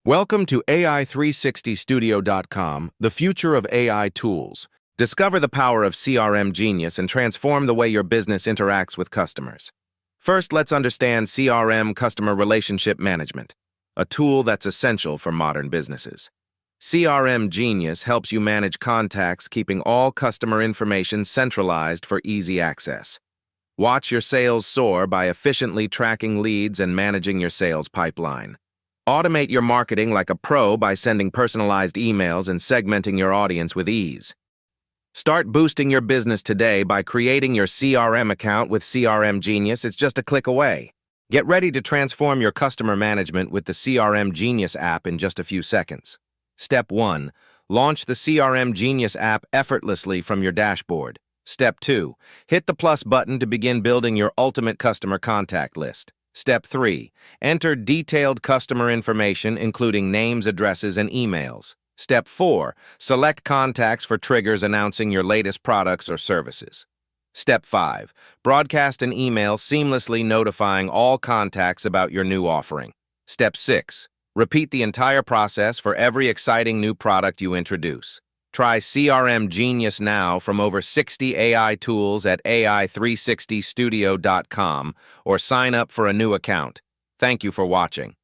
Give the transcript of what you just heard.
Welcome to AI360studio.com, the future of AI tools. Discover the power of CRM Genius and transform the way your business interacts with customers. First, let's understand CRM Customer Relationship Management, a tool that's essential for modern businesses. CRM Genius helps you manage contacts, keeping all customer information centralized for easy access. Watch your sales soar by efficiently tracking leads and managing your sales pipeline. Automate your marketing like a pro by sending personalized emails and segmenting your audience with ease. Start boosting your business today by creating your CRM account with CRM Genius. It's just a click away. Get ready to transform your customer management with the CRM Genius app in just a few seconds. Step 1. Launch the CRM Genius app effortlessly from your dashboard. Step 2. Hit the plus button to begin building your ultimate customer contact list. Step 3. Enter detailed customer information, including names, addresses, and emails. Step 4. Select contacts for triggers announcing your latest products or services. Step 5. Broadcast an email seamlessly notifying all contacts about your new offering. Step 6. Repeat the entire process for every exciting new product you introduce. Try CRM Genius now from over 60 AI tools at AI360studio.com or sign up for a new account. Thank you for watching.